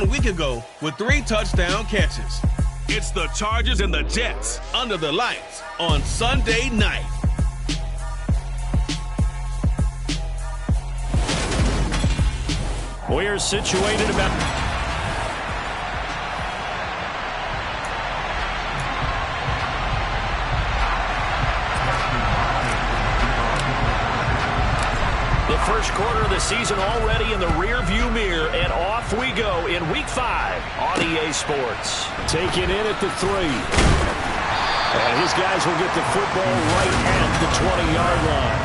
1 week ago with 3 touchdown catches. It's the Chargers and the Jets under the lights on Sunday night. We are situated about... First quarter of the season already in the rear-view mirror, and off we go in Week 5 on EA Sports. Taken in at the 3. And his guys will get the football right at the 20-yard line.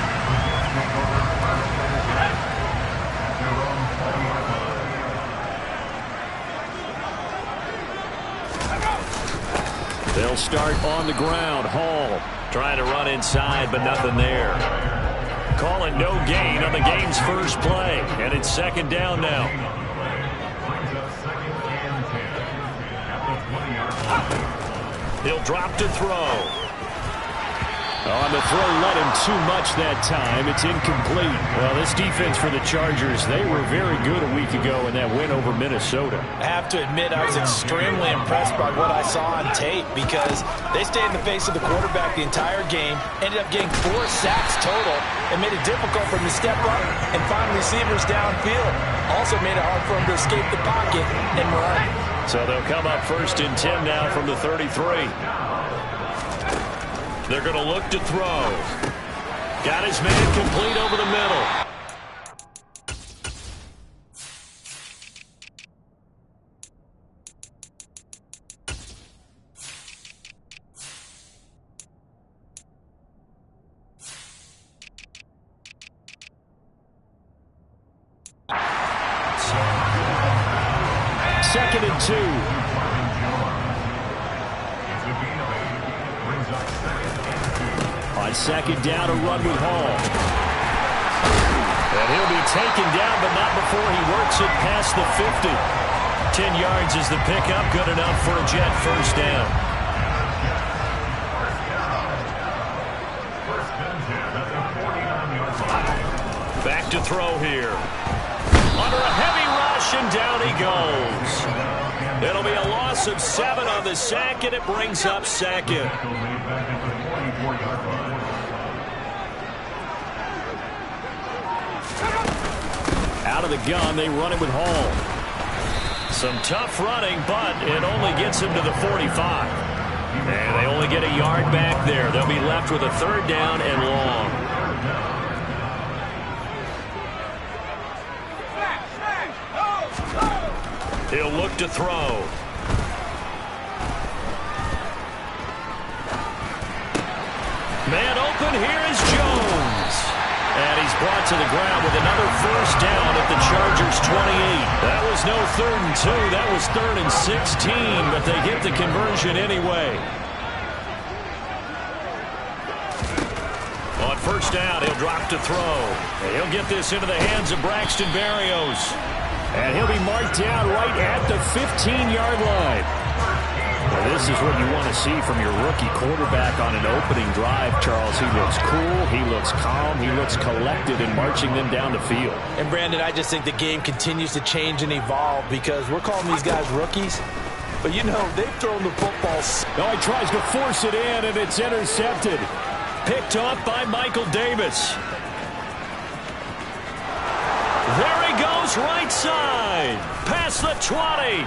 They'll start on the ground. Hall trying to run inside, but nothing there. Calling no gain on the game's first play, and it's second down now. He'll drop to throw. On the throw, let him too much that time. It's incomplete. Well, this defense for the Chargers, they were very good a week ago in that win over Minnesota. I have to admit, I was extremely impressed by what I saw on tape because they stayed in the face of the quarterback the entire game, ended up getting 4 sacks total, and made it difficult for him to step up and find receivers downfield. Also made it hard for him to escape the pocket and run. So they'll come up 1st and 10 now from the 33. They're going to look to throw. Got his man complete over the middle. Second and 2. On second down, a run with Hall. And he'll be taken down, but not before he works it past the 50. 10 yards is the pickup, good enough for a Jet first down. Back to throw here. Under a heavy rush, and down he goes. It'll be a loss of 7 on the sack, and it brings up second. Out of the gun, they run it with Hall. Some tough running, but it only gets him to the 45. And they only get a yard back there. They'll be left with a 3rd down and long. He'll look to throw. Man open, here is Jones. And he's brought to the ground with another first down at the Chargers' 28. That was no 3rd and 2. That was 3rd and 16, but they get the conversion anyway. On first down, he'll drop to throw. And he'll get this into the hands of Braxton Berrios. And he'll be marked down right at the 15-yard line. Well, this is what you want to see from your rookie quarterback on an opening drive, Charles. He looks cool, he looks calm, he looks collected in marching them down the field. And, Brandon, I just think the game continues to change and evolve because we're calling these guys rookies. But, you know, they've thrown the football. No, he tries to force it in, and it's intercepted. Picked off by Michael Davis. There he goes, right side. Past the 20.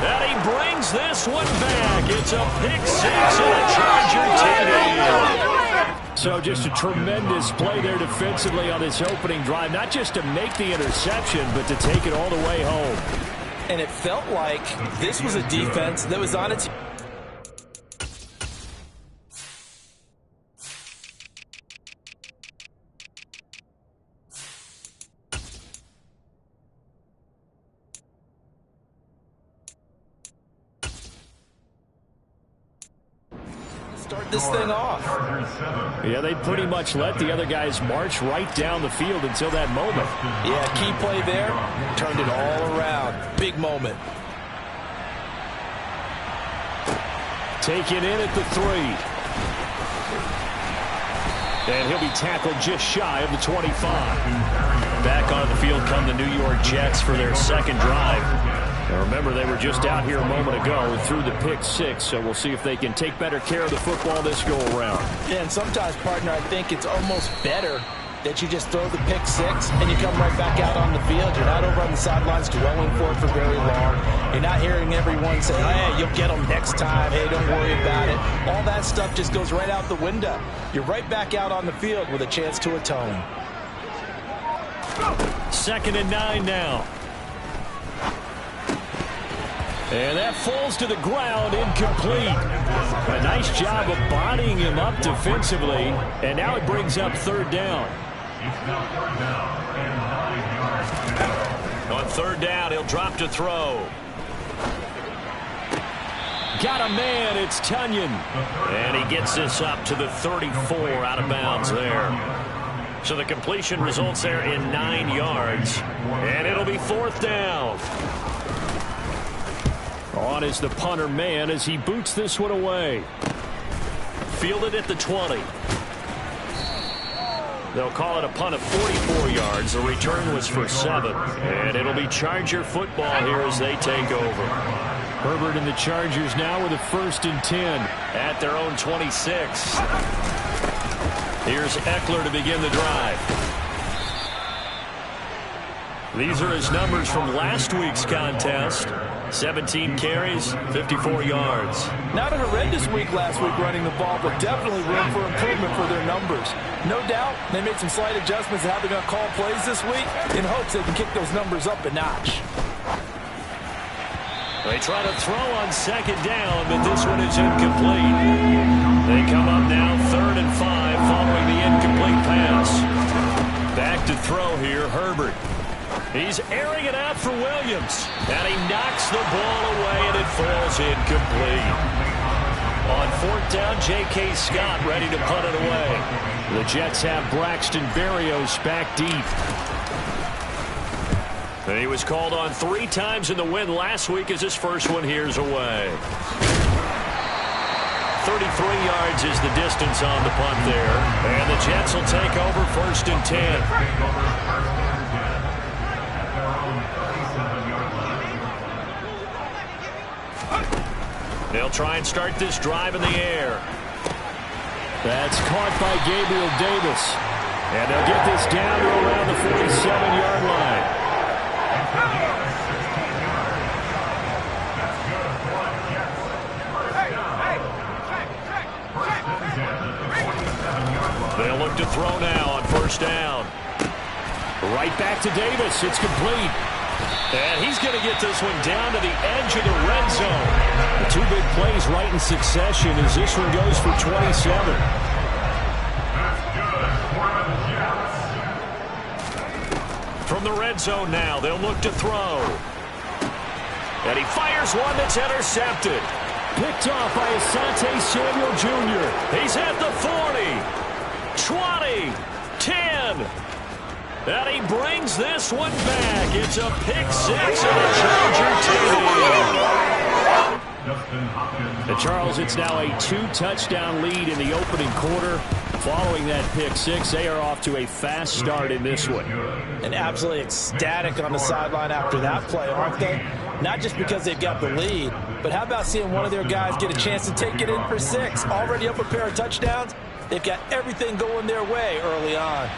And he brings this one back. It's a pick 6 and a Charger TD. So just a tremendous play there defensively on this opening drive. Not just to make the interception, but to take it all the way home. And it felt like this was a defense that was on its... start this thing off. Yeah, they pretty much let the other guys march right down the field until that moment. Yeah, key play there. Turned it all around. Big moment. Taken in at the 3. And he'll be tackled just shy of the 25. Back onto the field come the New York Jets for their second drive. Now remember, they were just out here a moment ago through the pick six, so we'll see if they can take better care of the football this go-around. Yeah, and sometimes, partner, I think it's almost better that you just throw the pick six and you come right back out on the field. You're not over on the sidelines dwelling for it for very long. You're not hearing everyone say, hey, you'll get them next time. Hey, don't worry about it. All that stuff just goes right out the window. You're right back out on the field with a chance to atone. 2nd and 9 now. And that falls to the ground, incomplete. A nice job of bodying him up defensively. And now it brings up 3rd down. On 3rd down, he'll drop to throw. Got a man, it's Tunyon. And he gets this up to the 34, out of bounds there. So the completion results there in 9 yards. And it'll be 4th down. On is the punter man as he boots this one away. Fielded at the 20. They'll call it a punt of 44 yards. The return was for 7. And it'll be Charger football here as they take over. Herbert and the Chargers now with a 1st and 10 at their own 26. Here's Eckler to begin the drive. These are his numbers from last week's contest. 17 carries, 54 yards. Not a horrendous week last week running the ball, but definitely room for improvement for their numbers. No doubt they made some slight adjustments to how they're going to call plays this week in hopes they can kick those numbers up a notch. They try to throw on 2nd down, but this one is incomplete. They come up now 3rd and 5 following the incomplete pass. Back to throw here, Herbert. He's airing it out for Williams. And he knocks the ball away, and it falls incomplete. On 4th down, J.K. Scott ready to punt it away. The Jets have Braxton Berrios back deep. And he was called on 3 times in the win last week as his first one here's away. 33 yards is the distance on the punt there. And the Jets will take over 1st and 10. They'll try and start this drive in the air. That's caught by Gabriel Davis. And they'll get this down to around the 47-yard line. They'll look to throw now on 1st down. Right back to Davis. It's complete. And he's going to get this one down to the edge of the red zone. The 2 big plays right in succession as this one goes for 27. From the red zone now, they'll look to throw. And he fires one that's intercepted. Picked off by Asante Samuel Jr. He's at the 40, 20, 10. And he brings this one back. It's a pick 6 and a Charger TD. And Charles, it's now a 2-touchdown lead in the opening quarter. Following that pick 6, they are off to a fast start in this one. And absolutely ecstatic on the sideline after that play, aren't they? Not just because they've got the lead, but how about seeing one of their guys get a chance to take it in for 6? Already up a pair of touchdowns. They've got everything going their way early on.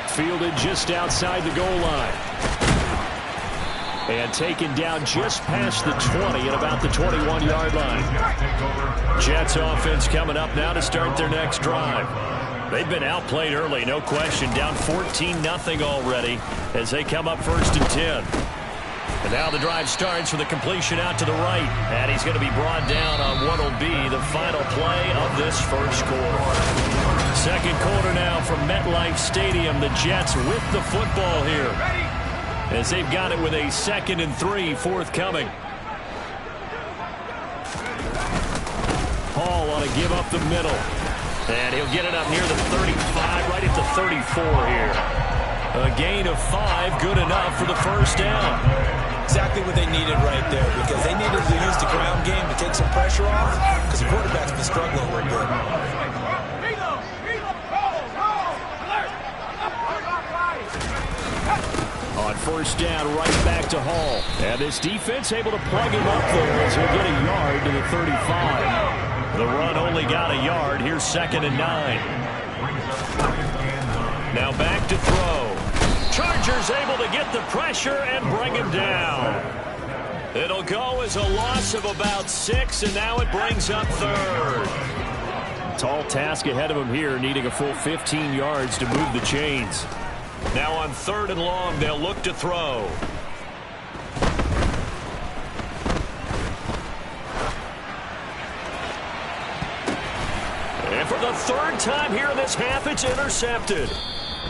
Fielded just outside the goal line. And taken down just past the 20 at about the 21-yard line. Jets offense coming up now to start their next drive. They've been outplayed early, no question. Down 14-0 already as they come up 1st and 10. And now the drive starts with a completion out to the right. And he's going to be brought down on what will be the final play of this first quarter. Second quarter now from MetLife Stadium. The Jets with the football here as they've got it with a 2nd and 3 forthcoming. Hall on to give up the middle. And he'll get it up near the 35, right at the 34 here. A gain of 5, good enough for the 1st down. Exactly what they needed right there, because they needed to use the ground game to take some pressure off, because the quarterback's been struggling a little bit. first down right back to Hall. And this defense able to plug him up there as he'll get a yard to the 35. The run only got a yard. Here's 2nd and 9. Now back to throw. Chargers able to get the pressure and bring him down. It'll go as a loss of about 6, and now it brings up 3rd. Tall task ahead of him here, needing a full 15 yards to move the chains. Now on 3rd and long, they'll look to throw. And for the 3rd time here in this half, it's intercepted.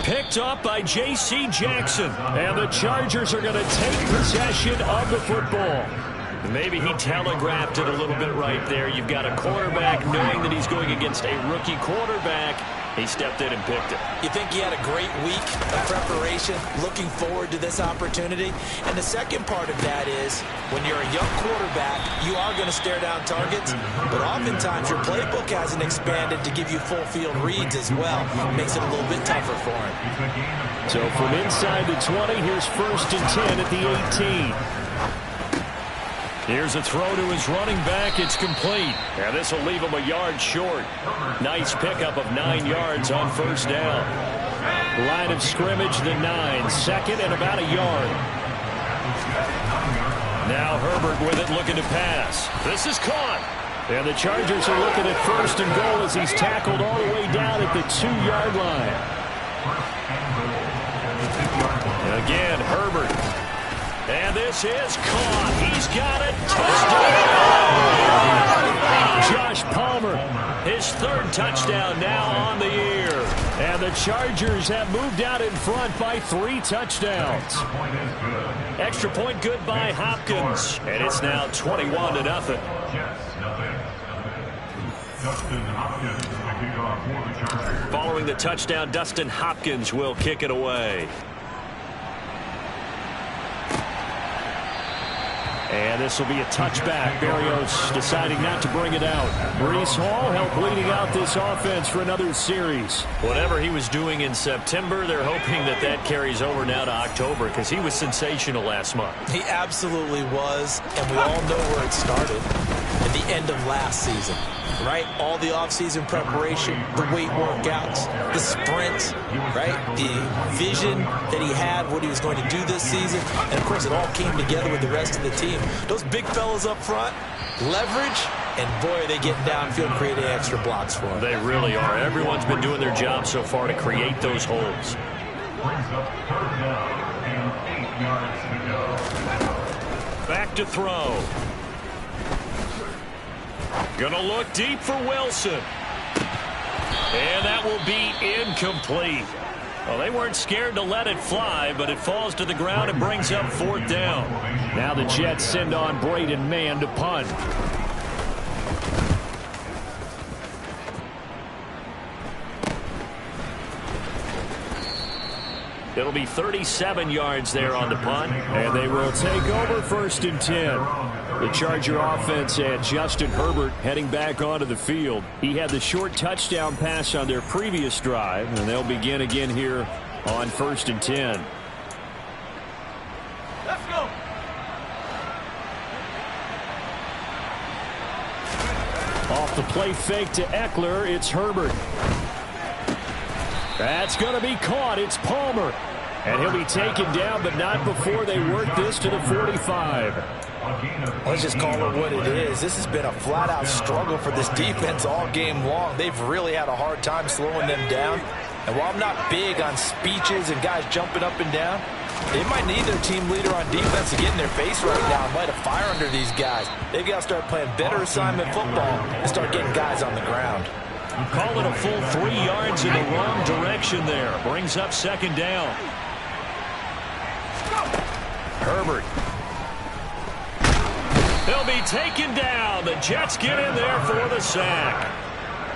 Picked up by J.C. Jackson. And the Chargers are going to take possession of the football. Maybe he telegraphed it a little bit right there. You've got a quarterback knowing that he's going against a rookie quarterback. He stepped in and picked it. You think he had a great week of preparation, looking forward to this opportunity? And the second part of that is, when you're a young quarterback, you are going to stare down targets, but oftentimes your playbook hasn't expanded to give you full field reads as well. Makes it a little bit tougher for him. So from inside the 20, here's 1st and 10 at the 18. Here's a throw to his running back. It's complete. And this will leave him a yard short. Nice pickup of 9 yards on 1st down. Line of scrimmage, the 9. 2nd and about a yard. Now Herbert with it, looking to pass. This is caught. And the Chargers are looking at 1st and goal as he's tackled all the way down at the 2-yard line. Again, Herbert. And this is caught. He's got it. Touchdown! Josh Palmer, his 3rd touchdown now on the year. And the Chargers have moved out in front by 3 touchdowns. Extra point good by Hopkins. And it's now 21-0. Following the touchdown, Dustin Hopkins will kick it away. And this will be a touchback. Berrios deciding not to bring it out. Breece Hall helped leading out this offense for another series. Whatever he was doing in September, they're hoping that that carries over now to October, because he was sensational last month. He absolutely was, and we all know where it started. At the end of last season, right? All the offseason preparation, the weight workouts, the sprints, right? The vision that he had, what he was going to do this season. And, of course, it all came together with the rest of the team. Those big fellas up front, leverage, and, boy, are they getting downfield creating extra blocks for him. They really are. Everyone's been doing their job so far to create those holes. Back to throw. Gonna look deep for Wilson. And that will be incomplete. Well, they weren't scared to let it fly, but it falls to the ground and brings up 4th down. Now the Jets send on Braden Mann to punt. It'll be 37 yards there on the punt, and they will take over 1st and 10. The Charger offense and Justin Herbert heading back onto the field. He had the short touchdown pass on their previous drive, and they'll begin again here on 1st and 10. Let's go. Off the play fake to Eckler, it's Herbert. That's going to be caught. It's Palmer. And he'll be taken down, but not before they work this to the 45. Let's just call it what it is. This has been a flat-out struggle for this defense all game long. They've really had a hard time slowing them down. And while I'm not big on speeches and guys jumping up and down, they might need their team leader on defense to get in their face right now and light a fire under these guys. They've got to start playing better assignment football and start getting guys on the ground. Call it a full 3 yards in the wrong direction there. Brings up 2nd down. Herbert. He'll be taken down. The Jets get in there for the sack.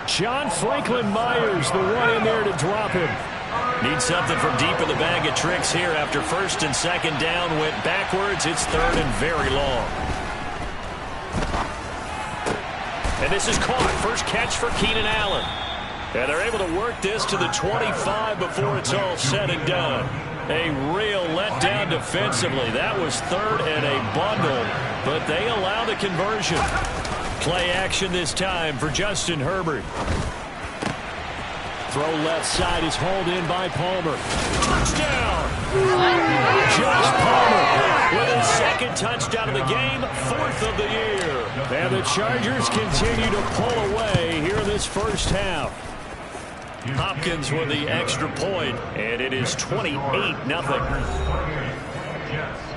John Franklin Myers, the one in there to drop him. Need something from deep in the bag of tricks here after 1st and 2nd down. Went backwards. It's 3rd and very long. And this is caught. First catch for Keenan Allen. And they're able to work this to the 25 before it's all said and done. A real letdown defensively. That was third and a bundle, but they allow the conversion. Play action this time for Justin Herbert. Throw left side is hauled in by Palmer. Touchdown! Josh Palmer with his second touchdown of the game, fourth of the year. And the Chargers continue to pull away here in this first half. Hopkins with the extra point, and it is 28-0.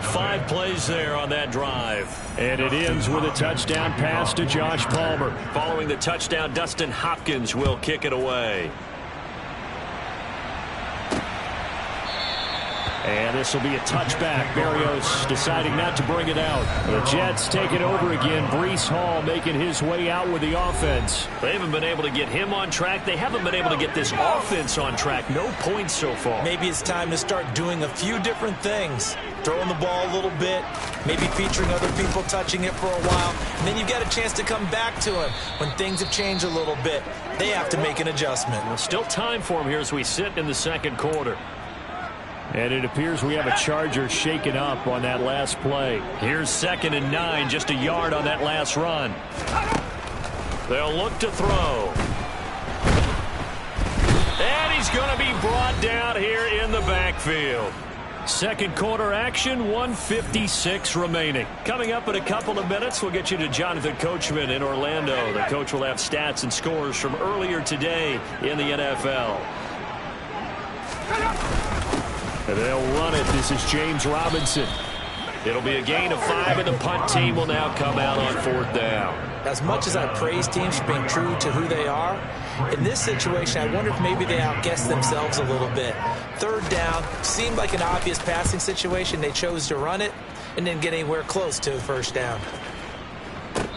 5 plays there on that drive. And it ends with a touchdown pass to Josh Palmer. Following the touchdown, Dustin Hopkins will kick it away. And this will be a touchback. Berrios deciding not to bring it out. The Jets take it over again. Breece Hall making his way out with the offense. They haven't been able to get him on track. They haven't been able to get this offense on track. No points so far. Maybe it's time to start doing a few different things. Throwing the ball a little bit, maybe featuring other people touching it for a while. And then you've got a chance to come back to him when things have changed a little bit. They have to make an adjustment. Well, still time for him here as we sit in the second quarter. And it appears we have a Charger shaken up on that last play. Here's 2nd and 9, just a yard on that last run. They'll look to throw. And he's going to be brought down here in the backfield. Second quarter action, 1:56 remaining. Coming up in a couple of minutes, we'll get you to Jonathan Coachman in Orlando. The coach will have stats and scores from earlier today in the NFL. And they'll run it. This is James Robinson. It'll be a gain of 5, and the punt team will now come out on 4th down. As much as I praise teams for being true to who they are, in this situation, I wonder if maybe they outguessed themselves a little bit. 3rd down seemed like an obvious passing situation. They chose to run it and didn't get anywhere close to the 1st down.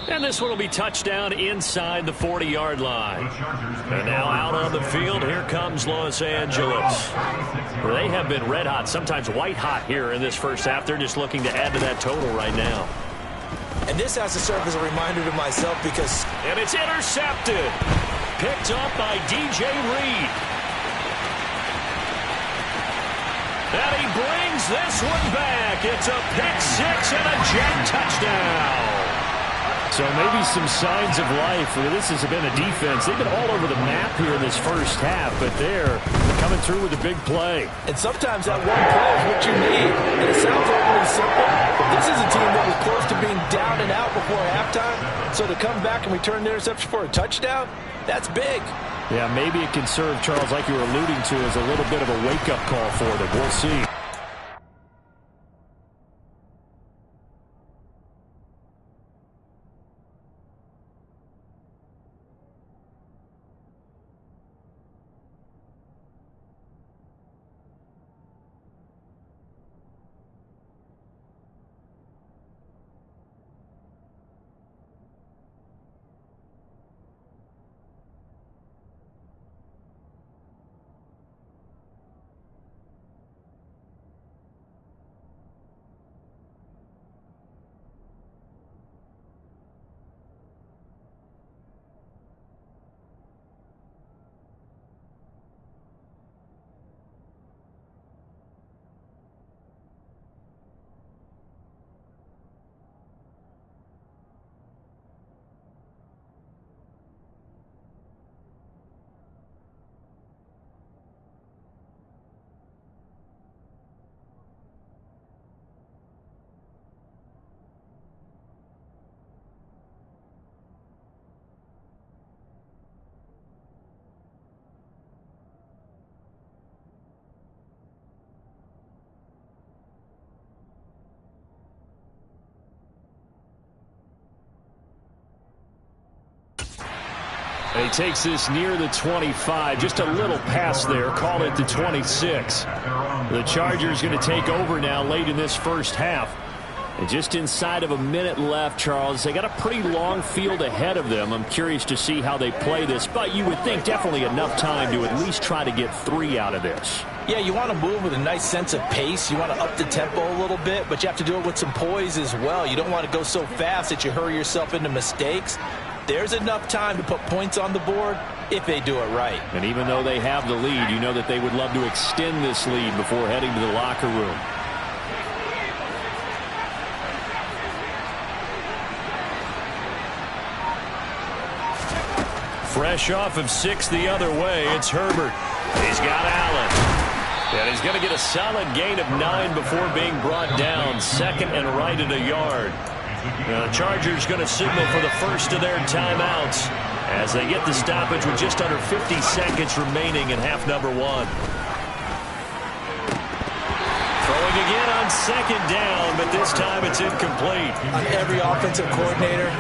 And this one will be touchdown inside the 40-yard line. And now out on the field, here comes Los Angeles. They have been red hot, sometimes white hot here in this first half. They're just looking to add to that total right now. And this has to serve as a reminder to myself because... And it's intercepted. Picked up by DJ Reed. And he brings this one back. It's a pick-6 and a Jet touchdown. So maybe some signs of life. This has been a defense. They've been all over the map here in this first half, but they're coming through with a big play. And sometimes that one play is what you need. And it sounds overly simple, but this is a team that was close to being down and out before halftime. So to come back and return the interception for a touchdown, that's big. Yeah, maybe it can serve, Charles, like you were alluding to, as a little bit of a wake-up call for them. We'll see. And he takes this near the 25. Just a little pass there. Call it the 26. The Chargers going to take over now late in this first half. And just inside of a minute left, Charles. They got a pretty long field ahead of them. I'm curious to see how they play this. But you would think definitely enough time to at least try to get 3 out of this. Yeah, you want to move with a nice sense of pace. You want to up the tempo a little bit, but you have to do it with some poise as well. You don't want to go so fast that you hurry yourself into mistakes. There's enough time to put points on the board if they do it right. And even though they have the lead, you know that they would love to extend this lead before heading to the locker room. Fresh off of 6 the other way, it's Herbert. He's got Allen. And he's going to get a solid gain of 9 before being brought down. Second and right at a yard. Now the Chargers going to signal for the first of their timeouts as they get the stoppage with just under 50 seconds remaining in half number 1. Throwing again on second down, but this time it's incomplete. On every offensive coordinator,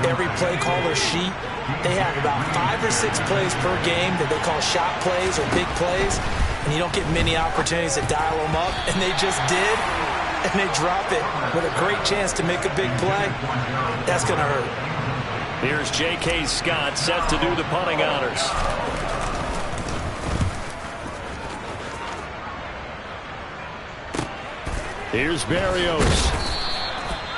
every play caller sheet, they have about 5 or 6 plays per game that they call shot plays or big plays, and you don't get many opportunities to dial them up, and they just did, and they drop it with a great chance to make a big play. That's going to hurt. Here's J.K. Scott set to do the punting honors. Here's Berrios.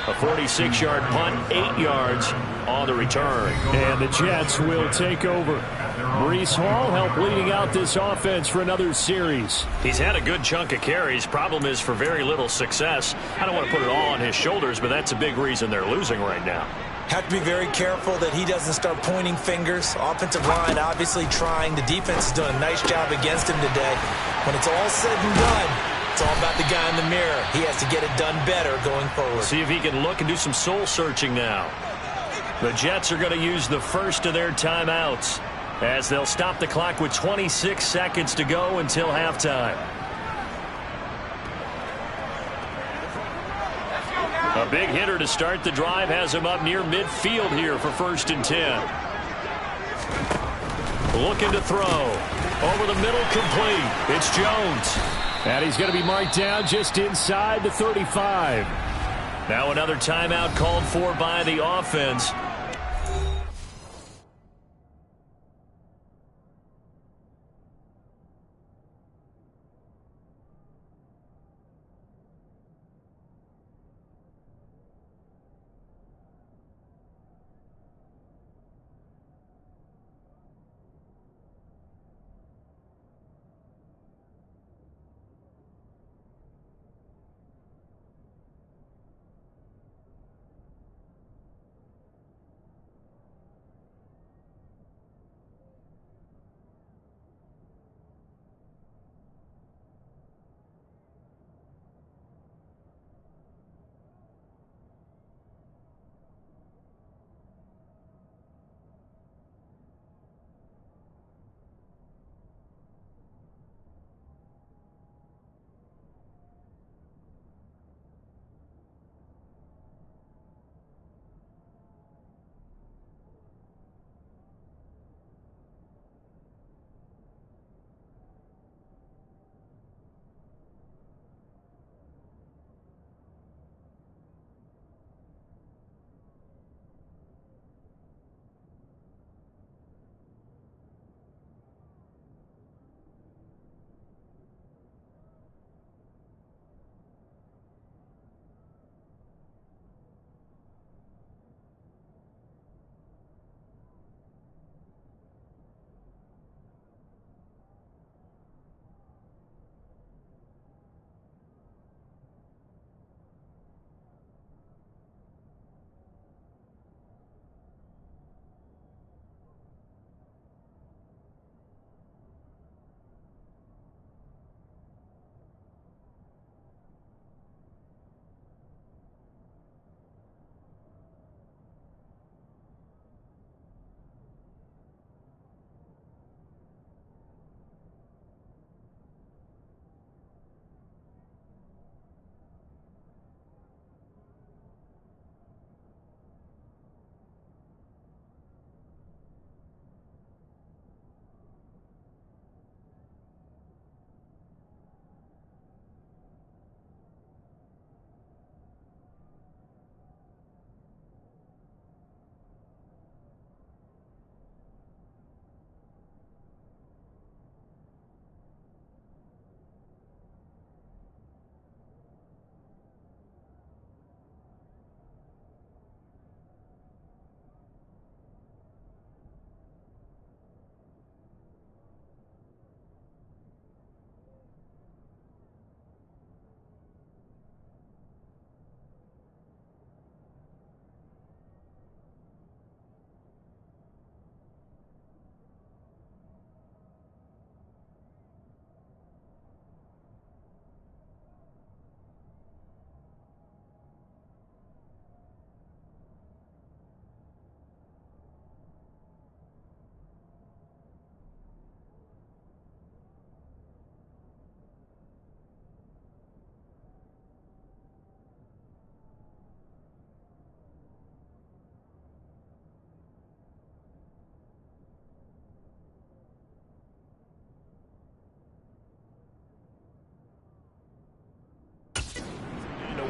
A 46-yard punt, 8 yards on the return. And the Jets will take over. Breece Hall helped leading out this offense for another series. He's had a good chunk of carries. Problem is for very little success. I don't want to put it all on his shoulders, but that's a big reason they're losing right now. Have to be very careful that he doesn't start pointing fingers. Offensive line obviously trying. The defense has done a nice job against him today. When it's all said and done, it's all about the guy in the mirror. He has to get it done better going forward. See if he can look and do some soul searching now. The Jets are going to use the first of their timeouts as they'll stop the clock with 26 seconds to go until halftime. A big hitter to start the drive has him up near midfield here for 1st and 10. Looking to throw. Over the middle, complete. It's Jones. And he's going to be marked down just inside the 35. Now another timeout called for by the offense.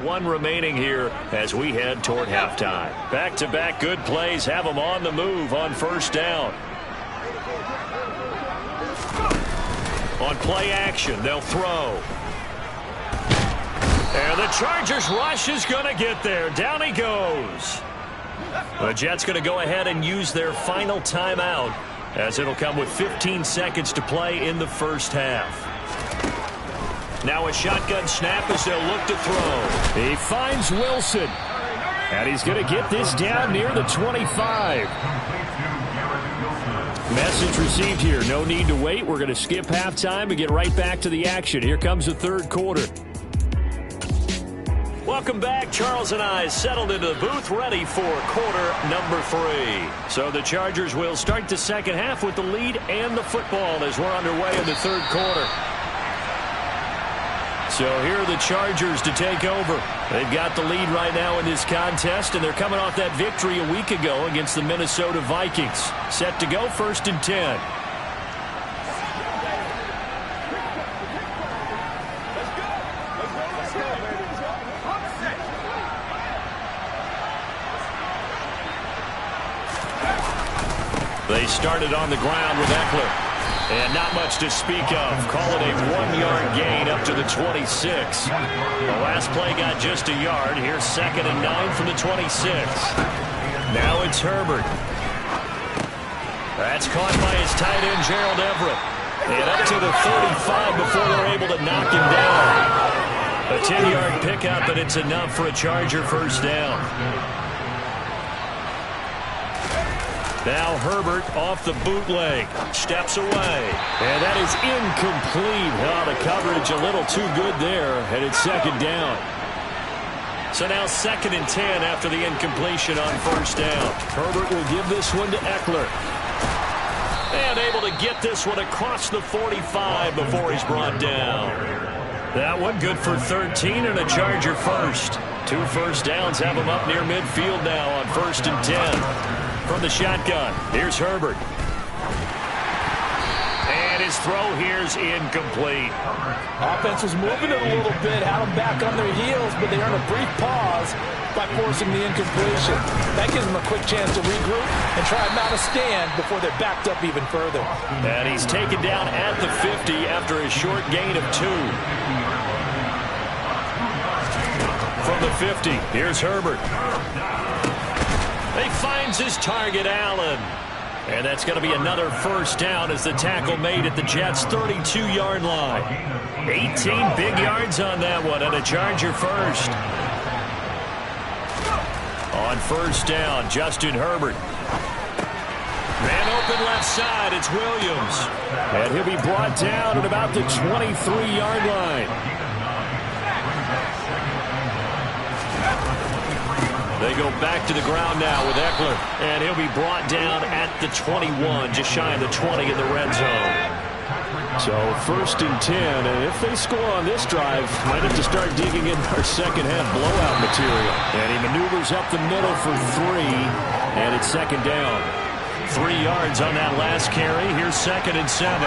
1 remaining here as we head toward halftime. Back-to-back good plays have them on the move on first down. On play action, they'll throw. And the Chargers rush is going to get there. Down he goes. The Jets going to go ahead and use their final timeout as it'll come with 15 seconds to play in the first half. Now a shotgun snap as they'll look to throw. He finds Wilson. And he's going to get this down near the 25. Message received here. No need to wait. We're going to skip halftime and get right back to the action. Here comes the third quarter. Welcome back. Charles and I settled into the booth ready for quarter number 3. So the Chargers will start the second half with the lead and the football as we're underway in the third quarter. So here are the Chargers to take over. They've got the lead right now in this contest, and they're coming off that victory a week ago against the Minnesota Vikings. Set to go, 1st and 10. They started on the ground with Eckler. And not much to speak of. Call it a 1-yard gain up to the 26. The last play got just a yard. Here's 2nd and 9 from the 26. Now it's Herbert. That's caught by his tight end, Gerald Everett. And up to the 35 before they're able to knock him down. A 10-yard pickup, and it's enough for a Charger first down. Now Herbert off the bootleg. Steps away. And that is incomplete. Oh, the coverage a little too good there. And it's 2nd down. So now 2nd and 10 after the incompletion on first down. Herbert will give this one to Eckler. And able to get this one across the 45 before he's brought down. That one good for 13 and a Charger first. 2 first downs have him up near midfield now on 1st and 10. From the shotgun, here's Herbert. And his throw here's incomplete. Offense was moving it a little bit, had them back on their heels, but they earned a brief pause by forcing the incompletion. That gives them a quick chance to regroup and try and mount a stand before they're backed up even further. And he's taken down at the 50 after a short gain of 2. From the 50, here's Herbert. He finds his target, Allen. And that's going to be another first down as the tackle made at the Jets' 32-yard line. 18 big yards on that one, and a Charger first. On first down, Justin Herbert. Man open left side, it's Williams. And he'll be brought down at about the 23-yard line. They go back to the ground now with Eckler. And he'll be brought down at the 21, just shy of the 20 in the red zone. So 1st and 10, and if they score on this drive, might have to start digging in our second half blowout material. And he maneuvers up the middle for 3, and it's 2nd down. 3 yards on that last carry. Here's 2nd and 7.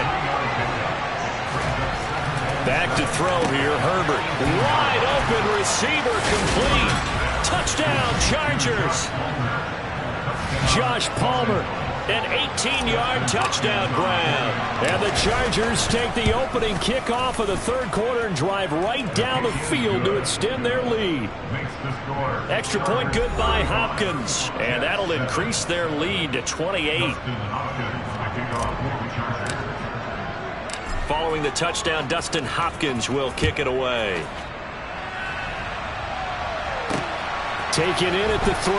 Back to throw here, Herbert. Wide open receiver, complete. Touchdown, Chargers. Josh Palmer, an 18-yard touchdown grab. And the Chargers take the opening kickoff of the third quarter and drive right down the field to extend their lead. Extra point good by Hopkins. And that'll increase their lead to 28. Following the touchdown, Dustin Hopkins will kick it away. Taken in at the 3.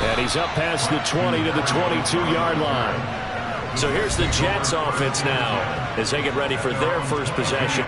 And he's up past the 20 to the 22-yard line. So here's the Jets offense now as they get ready for their first possession.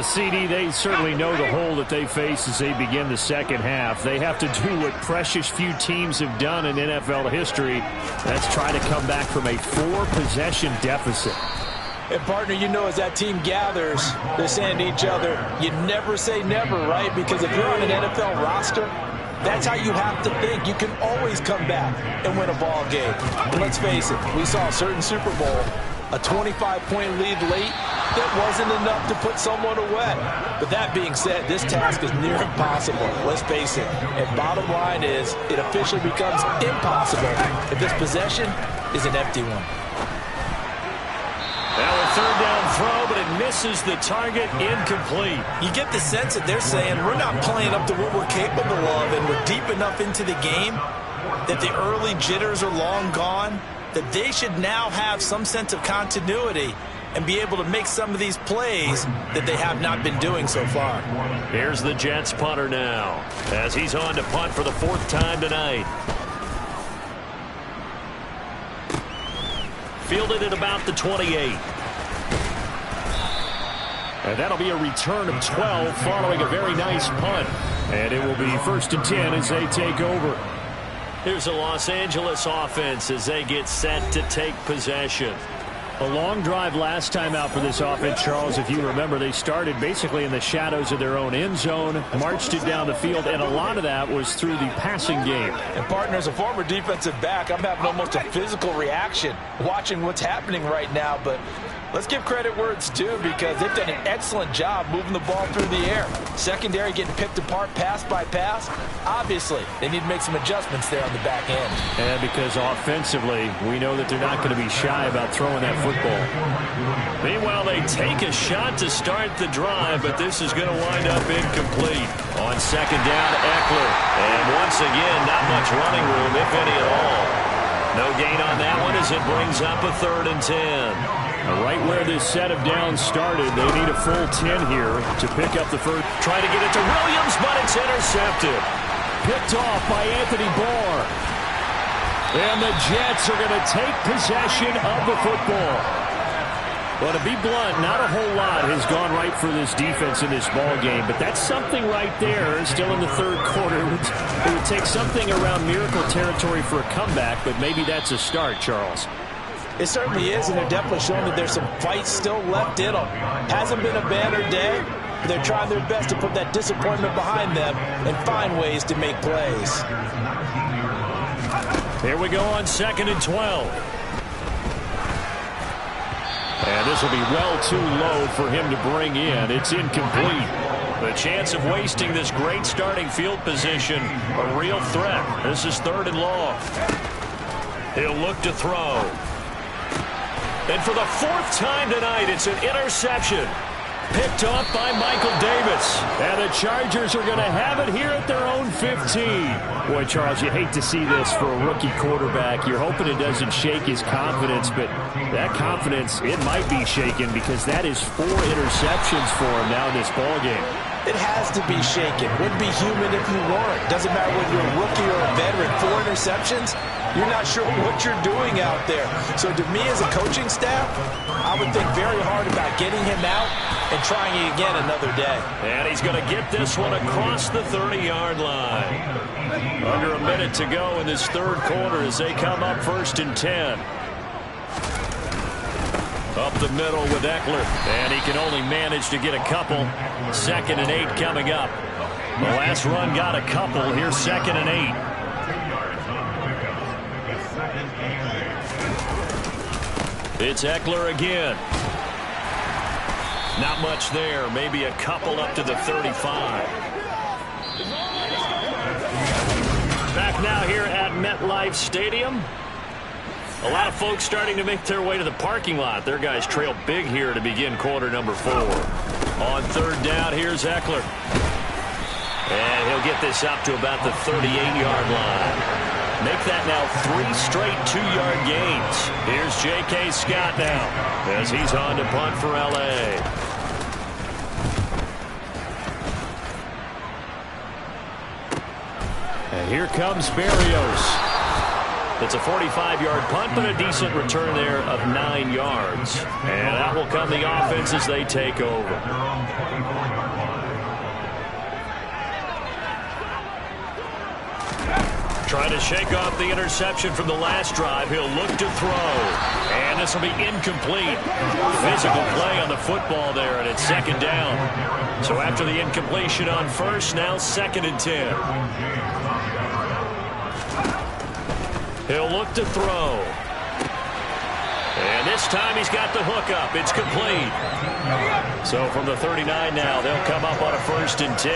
CD, they certainly know the hole that they face as they begin the second half. They have to do what precious few teams have done in NFL history. That's try to come back from a 4-possession deficit. And, partner, you know, as that team gathers, they're saying to each other, you never say never, right? Because if you're on an NFL roster, that's how you have to think. You can always come back and win a ball game. And let's face it, we saw a certain Super Bowl, a 25-point lead late, that wasn't enough to put someone away. But that being said, this task is near impossible. Let's face it. And bottom line is, it officially becomes impossible if this possession is an empty one. Now a third down throw, but it misses the target, incomplete. You get the sense that they're saying we're not playing up to what we're capable of, and we're deep enough into the game that the early jitters are long gone, that they should now have some sense of continuity and be able to make some of these plays that they have not been doing so far. Here's the Jets punter now, as he's on to punt for the 4th time tonight. Fielded at about the 28. And that'll be a return of 12 following a very nice punt. And it will be 1st and 10 as they take over. Here's the Los Angeles offense as they get set to take possession. A long drive last time out for this offense, Charles. If you remember, they started basically in the shadows of their own end zone, marched it down the field, and a lot of that was through the passing game. And, partner, as a former defensive back, I'm having almost a physical reaction watching what's happening right now. But let's give credit where it's due, because they've done an excellent job moving the ball through the air. Secondary getting picked apart pass by pass. Obviously, they need to make some adjustments there on the back end. And because offensively, we know that they're not going to be shy about throwing that football. Meanwhile, they take a shot to start the drive, but this is going to wind up incomplete. On 2nd down, Eckler. And once again, not much running room, if any at all. No gain on that one as it brings up a 3rd and 10. Right where this set of downs started, they need a full 10 here to pick up the first. Try to get it to Williams, but it's intercepted. Picked off by Anthony Barr. And the Jets are going to take possession of the football. Well, to be blunt, not a whole lot has gone right for this defense in this ball game, but that's something right there. Still in the 3rd quarter. It would take something around miracle territory for a comeback, but maybe that's a start, Charles. It certainly is, and they're definitely showing that there's some fight still left in them. Hasn't been a banner day, but they're trying their best to put that disappointment behind them and find ways to make plays. Here we go on 2nd and 12. And this will be well too low for him to bring in. It's incomplete. The chance of wasting this great starting field position, a real threat. This is 3rd and long. He'll look to throw. And for the 4th time tonight, it's an interception. Picked off by Michael Davis. And the Chargers are going to have it here at their own 15. Boy, Charles, you hate to see this for a rookie quarterback. You're hoping it doesn't shake his confidence, but that confidence, it might be shaken because that is 4 interceptions for him now in this ballgame. It has to be shaken. Wouldn't be human if you weren't. Doesn't matter whether you're a rookie or a veteran. 4 interceptions, you're not sure what you're doing out there. So to me as a coaching staff, I would think very hard about getting him out and trying it again another day. And he's going to get this one across the 30-yard line. Under a minute to go in this 3rd quarter as they come up 1st and 10. Up the middle with Eckler, and he can only manage to get a couple. 2nd and 8 coming up. The last run got a couple. Here's 2nd and 8. It's Eckler again. Not much there. Maybe a couple up to the 35. Back now here at MetLife Stadium. A lot of folks starting to make their way to the parking lot. Their guys trail big here to begin quarter number 4. On 3rd down, here's Eckler. And he'll get this up to about the 38-yard line. Make that now 3 straight 2-yard gains. Here's J.K. Scott now as he's on to punt for L.A. And here comes Berrios. It's a 45-yard punt, but a decent return there of 9 yards. And that will come the offense as they take over. Trying to shake off the interception from the last drive. He'll look to throw. And this will be incomplete. Physical play on the football there, and it's second down. So after the incompletion on first, now 2nd and 10. He'll look to throw. And this time he's got the hook up. It's complete. So from the 39 now, they'll come up on a 1st and 10.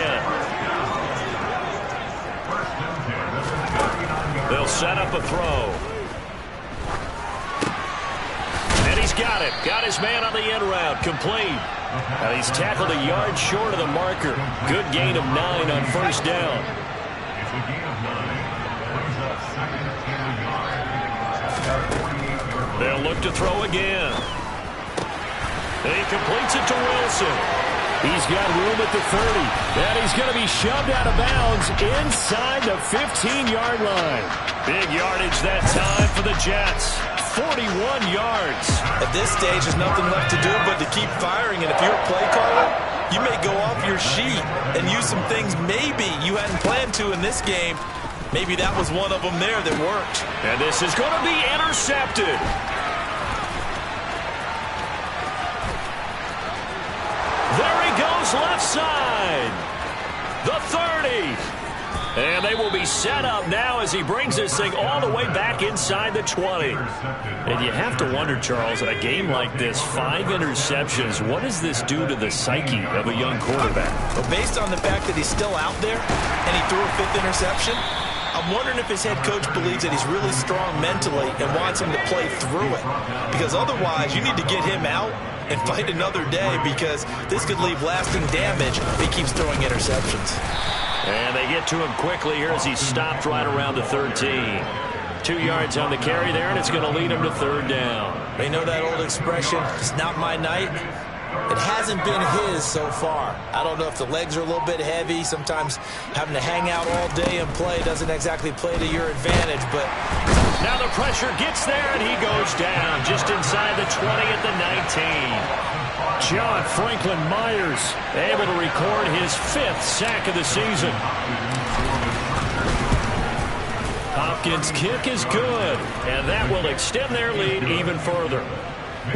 They'll set up a throw. And he's got it. Got his man on the end route. Complete. Now he's tackled a yard short of the marker. Good gain of 9 on 1st down. They'll look to throw again. And he completes it to Wilson. He's got room at the 30. And he's going to be shoved out of bounds inside the 15-yard line. Big yardage that time for the Jets. 41 yards. At this stage, there's nothing left to do but to keep firing. And if you're a play caller, you may go off your sheet and use some things maybe you hadn't planned to in this game. Maybe that was one of them there that worked. And this is going to be intercepted. There he goes left side. The 30. And they will be set up now as he brings this thing all the way back inside the 20. And you have to wonder, Charles, a game like this, 5 interceptions, what does this do to the psyche of a young quarterback? Well, based on the fact that he's still out there and he threw a 5th interception, I'm wondering if his head coach believes that he's really strong mentally and wants him to play through it. Because otherwise, you need to get him out and fight another day, because this could leave lasting damage if he keeps throwing interceptions. And they get to him quickly here as he's stopped right around the 13. 2 yards on the carry there, and it's going to lead him to 3rd down. They know that old expression, it's not my night. It hasn't been his so far. I don't know if the legs are a little bit heavy. Sometimes having to hang out all day and play doesn't exactly play to your advantage, but now the pressure gets there, and he goes down just inside the 20 at the 19. John Franklin Myers able to record his 5th sack of the season. Hopkins' kick is good, and that will extend their lead even further.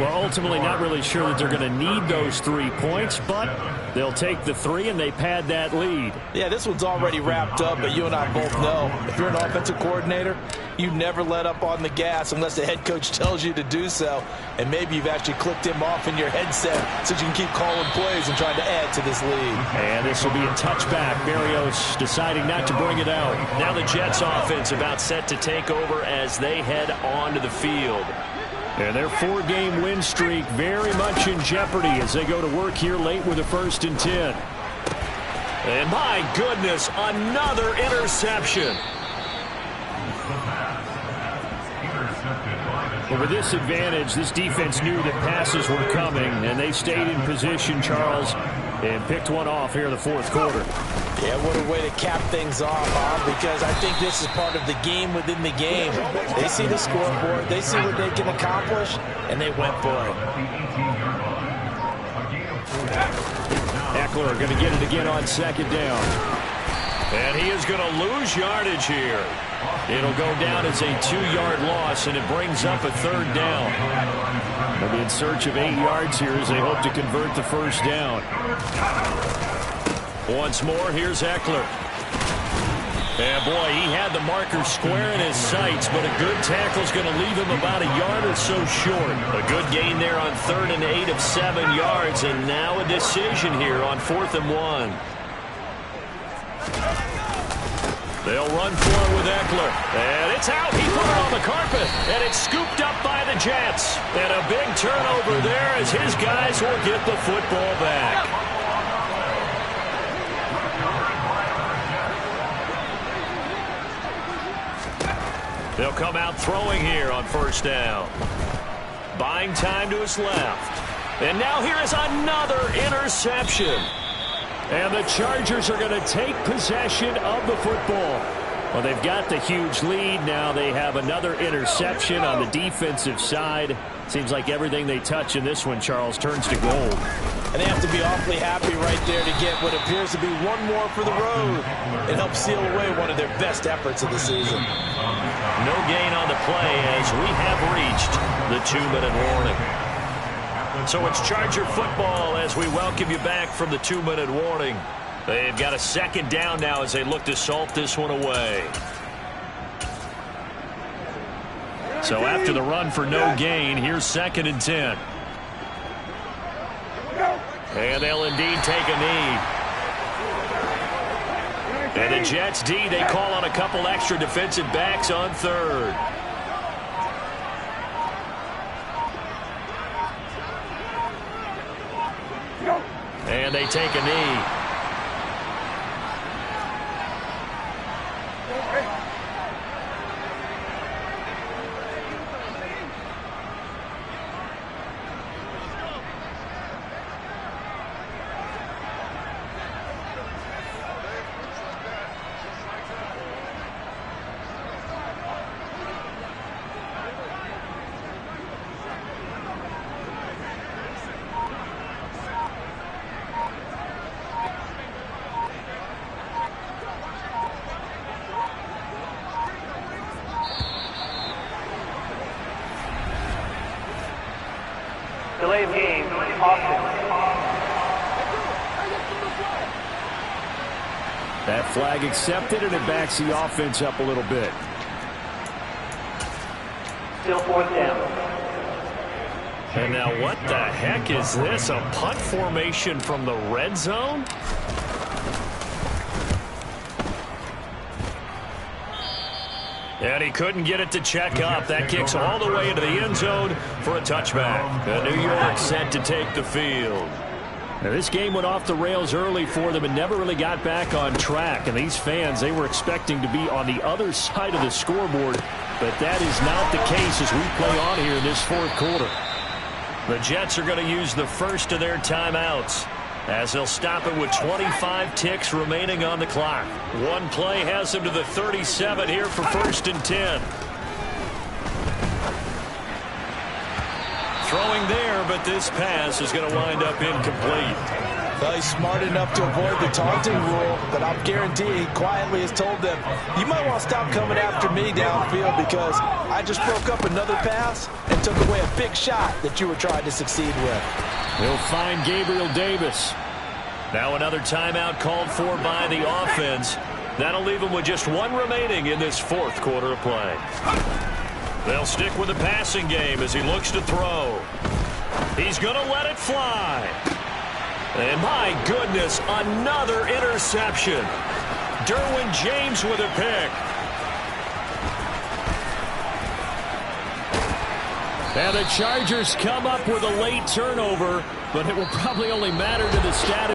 Well, ultimately not really sure that they're going to need those 3 points, but they'll take the 3 and they pad that lead. Yeah, this one's already wrapped up, but you and I both know if you're an offensive coordinator, you never let up on the gas unless the head coach tells you to do so. And maybe you've actually clicked him off in your headset so you can keep calling plays and trying to add to this lead. And this will be a touchback. Berrios deciding not to bring it out. Now the Jets offense about set to take over as they head onto the field. And their 4-game win streak very much in jeopardy as they go to work here late with a 1st and 10. And my goodness, another interception. But with this advantage, this defense knew that passes were coming, and they stayed in position, Charles, and picked one off here in the 4th quarter. Yeah, what a way to cap things off, Bob, because I think this is part of the game within the game. They see the scoreboard, they see what they can accomplish, and they went for it. Eckler going to get it again on 2nd down. And he is going to lose yardage here. It'll go down as a 2-yard loss, and it brings up a 3rd down. They'll be in search of 8 yards here as they hope to convert the 1st down. Once more, here's Eckler. And boy, he had the marker square in his sights, but a good tackle's going to leave him about a yard or so short. A good gain there on 3rd and 8 of 7 yards, and now a decision here on 4th and 1. They'll run for it with Eckler. And it's out. He put it on the carpet. And it's scooped up by the Jets. And a big turnover there as his guys will get the football back. They'll come out throwing here on 1st down. Buying time to his left. And now here is another interception. And the Chargers are going to take possession of the football. Well, they've got the huge lead. Now they have another interception on the defensive side. Seems like everything they touch in this one, Charles, turns to gold. And they have to be awfully happy right there to get what appears to be one more for the road. It helps seal away one of their best efforts of the season. No gain on the play as we have reached the 2-minute warning. So it's Charger football as we welcome you back from the 2-minute warning. They've got a second down now as they look to salt this one away. So after the run for no gain, here's 2nd and 10. And they'll indeed take a knee. And the Jets D, they call on a couple extra defensive backs on 3rd. And they take a knee. Delay of game, offense. That flag accepted, and it backs the offense up a little bit. Still 4th down. And now what the heck is this? A punt formation from the red zone? And he couldn't get it to check up. That kicks all the way into the end zone for a touchback. New York set to take the field. Now, this game went off the rails early for them and never really got back on track. And these fans, they were expecting to be on the other side of the scoreboard. But that is not the case as we play on here in this 4th quarter. The Jets are going to use the first of their timeouts as they'll stop it with 25 ticks remaining on the clock. One play has them to the 37 here for 1st and 10. Throwing there, but this pass is going to wind up incomplete. Well, he's smart enough to avoid the taunting rule, but I'm guaranteeing he quietly has told them, you might want to stop coming after me downfield because I just broke up another pass and took away a big shot that you were trying to succeed with. He'll find Gabriel Davis. Now another timeout called for by the offense. That'll leave him with just one remaining in this 4th quarter of play. They'll stick with the passing game as he looks to throw. He's going to let it fly. And my goodness, another interception. Derwin James with a pick. And the Chargers come up with a late turnover, but it will probably only matter to the status.